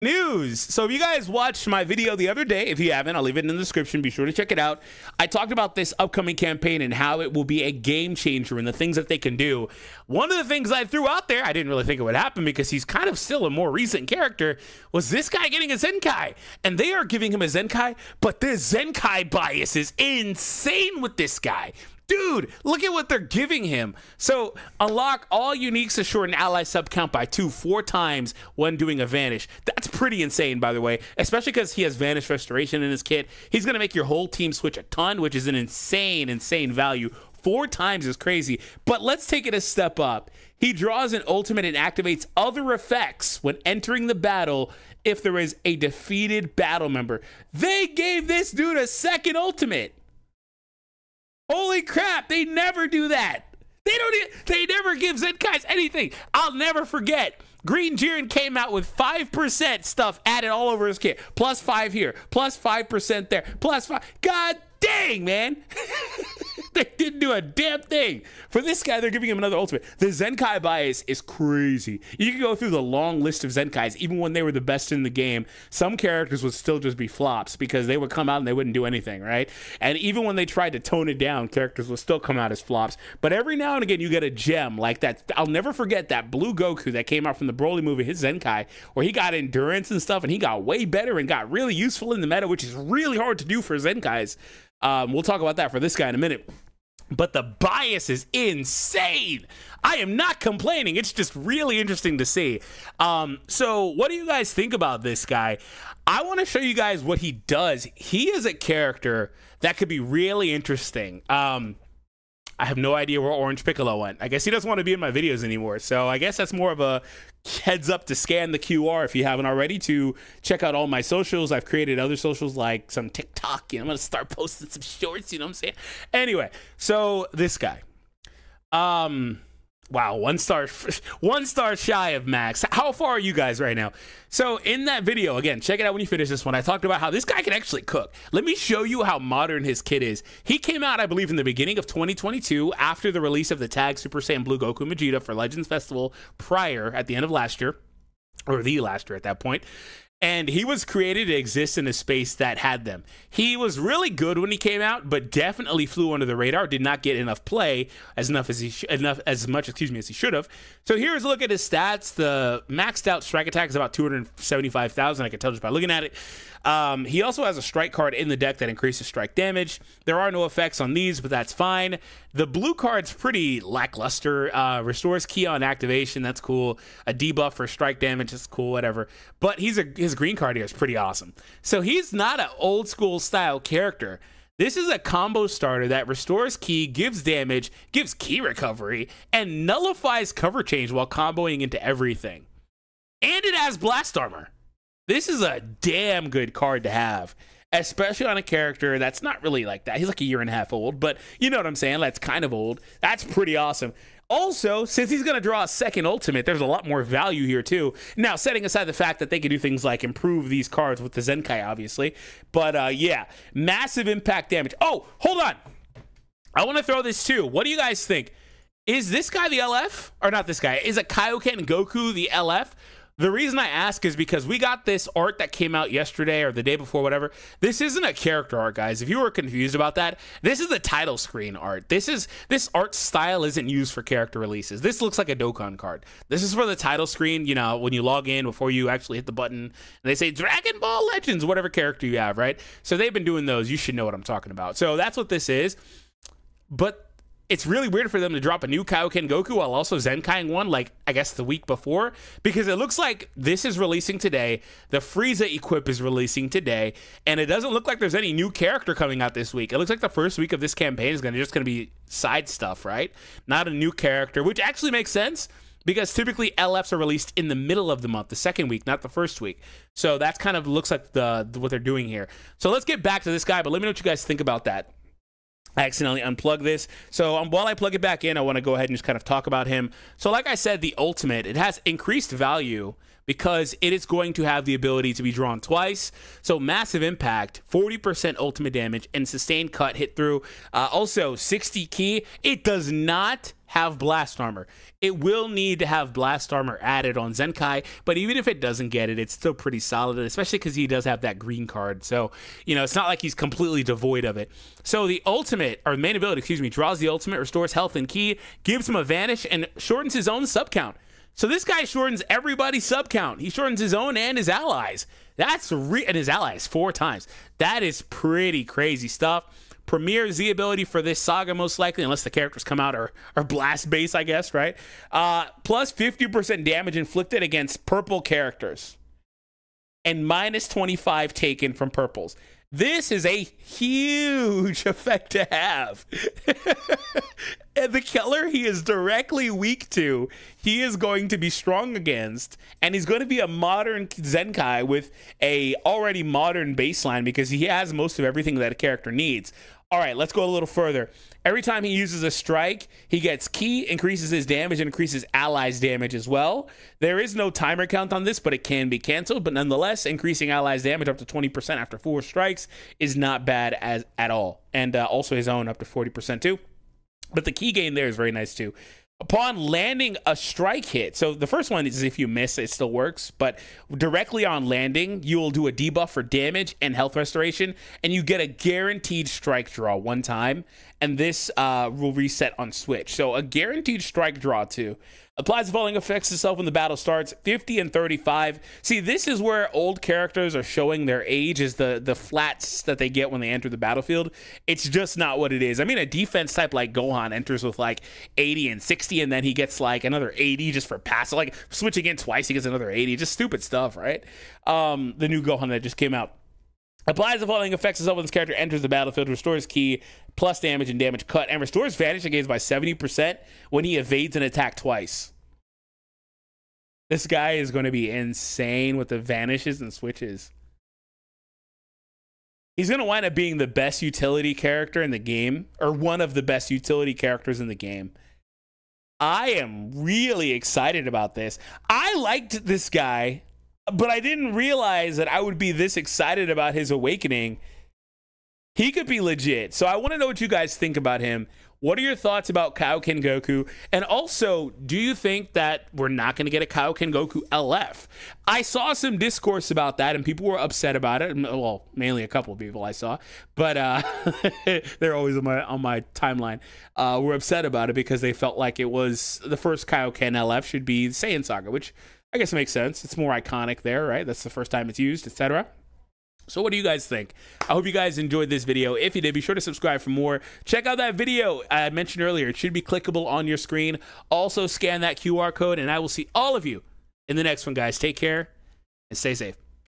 News. So if you guys watched my video the other day, if you haven't, I'll leave it in the description. Be sure to check it out. I talked about this upcoming campaign and how it will be a game changer and the things that they can do. One of the things I threw out there, I didn't really think it would happen because he's kind of still a more recent character, was this guy getting a Zenkai. And they are giving him a Zenkai, but the Zenkai bias is insane with this guy. Dude, look at what they're giving him. So unlock all uniques to shorten ally sub count by 4 times when doing a vanish. That's pretty insane, by the way, especially because he has vanish restoration in his kit. He's going to make your whole team switch a ton, which is an insane value. 4 times is crazy. But let's take it a step up. He draws an ultimate and activates other effects when entering the battle if there is a defeated battle member. They gave this dude a second ultimate. Holy crap, they never do that. They never give Zenkais anything. I'll never forget. Green GRN came out with 5% stuff added all over his kit. Plus 5 here, plus 5% there, plus 5. God dang, man. They didn't do a damn thing. For this guy, they're giving him another ultimate. The Zenkai bias is crazy. You can go through the long list of Zenkais. Even when they were the best in the game, some characters would still just be flops because they would come out and they wouldn't do anything, right? And even when they tried to tone it down, characters would still come out as flops. But every now and again, you get a gem like that. I'll never forget that blue Goku that came out from the Broly movie, his Zenkai, where he got endurance and stuff, and he got way better and got really useful in the meta, which is really hard to do for Zenkais. We'll talk about that for this guy in a minute. But the bias is insane. I am not complaining. It's just really interesting to see. So what do you guys think about this guy? I want to show you guys what he does. He is a character that could be really interesting. I have no idea where Orange Piccolo went. I guess he doesn't want to be in my videos anymore. So I guess that's more of a heads up to scan the QR if you haven't already, to check out all my socials. I've created other socials like some TikTok. You know, I'm going to start posting some shorts, you know what I'm saying? Anyway, so this guy. Wow, one star shy of max. How far are you guys right now? So in that video, again, check it out when you finish this one, I talked about how this guy can actually cook. Let me show you how modern his kit is. He came out, I believe, in the beginning of 2022 after the release of the tag Super Saiyan Blue Goku Vegeta for Legends Festival prior at the end of last year, or the last year at that point. And he was created to exist in a space that had them. He was really good when he came out, but definitely flew under the radar. Did not get enough play, as much as he should have. So here's a look at his stats. The maxed out strike attack is about 275,000. I can tell just by looking at it. He also has a strike card in the deck that increases strike damage. There are no effects on these, but that's fine. The blue card's pretty lackluster. Restores ki on activation, that's cool. A debuff for strike damage, that's cool, whatever. But his green card here is pretty awesome. So he's not an old school style character. This is a combo starter that restores ki, gives damage, gives ki recovery, and nullifies cover change while comboing into everything. And it has blast armor. This is a damn good card to have, especially on a character that's not really like that. He's like a year and a half old, but you know what I'm saying? That's kind of old. That's pretty awesome. Also, since he's going to draw a second ultimate, there's a lot more value here too. Now, setting aside the fact that they can do things like improve these cards with the Zenkai, obviously. But yeah, massive impact damage. Oh, hold on. I want to throw this too. What do you guys think? Is this guy the LF? Or not this guy. Is a KAIOKEN Goku the LF? The reason I ask is because we got this art that came out yesterday or the day before, whatever. This isn't a character art, guys. If you were confused about that, this is the title screen art. This art style isn't used for character releases. This looks like a Dokkan card. This is for the title screen, you know, when you log in before you actually hit the button. And they say Dragon Ball Legends, whatever character you have, right? So they've been doing those. You should know what I'm talking about. So that's what this is. But it's really weird for them to drop a new KAIOKEN Goku while also Zenkaiing one, like, I guess the week before, because it looks like this is releasing today, the Frieza equip is releasing today, and it doesn't look like there's any new character coming out this week. It looks like the first week of this campaign is just going to be side stuff, right? Not a new character, which actually makes sense, because typically LFs are released in the middle of the month, the second week, not the first week. So that's kind of looks like what they're doing here. So let's get back to this guy, but let me know what you guys think about that. I accidentally unplugged this. So while I plug it back in, I want to go ahead and just kind of talk about him. So like I said, the ultimate, it has increased value because it is going to have the ability to be drawn twice. So massive impact, 40% ultimate damage, and sustained cut hit through. Also 60 ki. It does not have blast armor. It will need to have blast armor added on Zenkai, but even if it doesn't get it, it's still pretty solid, especially because he does have that green card. So, you know, it's not like he's completely devoid of it. So the ultimate, or main ability, excuse me, draws the ultimate, restores health and ki, gives him a vanish, and shortens his own sub count. So this guy shortens everybody's sub count. He shortens his own and his allies. And his allies 4 times. That is pretty crazy stuff. Premieres the ability for this saga, most likely, unless the characters come out or blast base, I guess, right? Plus 50% damage inflicted against purple characters. And minus 25 taken from purples. This is a huge effect to have. And the color he is directly weak to, he is going to be strong against, and he's going to be a modern Zenkai with a already modern baseline because he has most of everything that a character needs. All right, let's go a little further. Every time he uses a strike, he gets ki, increases his damage, and increases allies' damage as well. There is no timer count on this, but it can be canceled. But nonetheless, increasing allies' damage up to 20% after 4 strikes is not bad at all. And also his own up to 40% too. But the ki gain there is very nice too. Upon landing a strike hit, so the first one is if you miss, it still works, but directly on landing, you will do a debuff for damage and health restoration, and you get a guaranteed strike draw 1 time, and this will reset on switch. So a guaranteed strike draw too. Applies the following effects itself when the battle starts, 50 and 35. See, this is where old characters are showing their age, is the flats that they get when they enter the battlefield. It's just not what it is. I mean, a defense type like Gohan enters with like 80 and 60, and then he gets like another 80 just for passive. Like switching in twice, he gets another 80. Just stupid stuff, right? The new Gohan that just came out. Applies the following effects as when this character enters the battlefield, restores ki, plus damage and damage cut, and restores vanish against by 70% when he evades an attack twice. This guy is going to be insane with the vanishes and switches. He's going to wind up being the best utility character in the game, or one of the best utility characters in the game. I am really excited about this. I liked this guy, but I didn't realize that I would be this excited about his awakening. He could be legit. So I want to know what you guys think about him. What are your thoughts about KAIOKEN Goku? And also, do you think that we're not going to get a KAIOKEN Goku LF? I saw some discourse about that, and people were upset about it. Well, mainly a couple of people I saw, but they're always on my timeline. Were upset about it because they felt like it was the first KAIOKEN LF should be the Saiyan Saga, which I guess makes sense. It's more iconic there, right? That's the first time it's used, etc. So what do you guys think? I hope you guys enjoyed this video. If you did, be sure to subscribe for more. Check out that video I mentioned earlier. It should be clickable on your screen. Also, scan that QR code, and I will see all of you in the next one, guys. Take care and stay safe.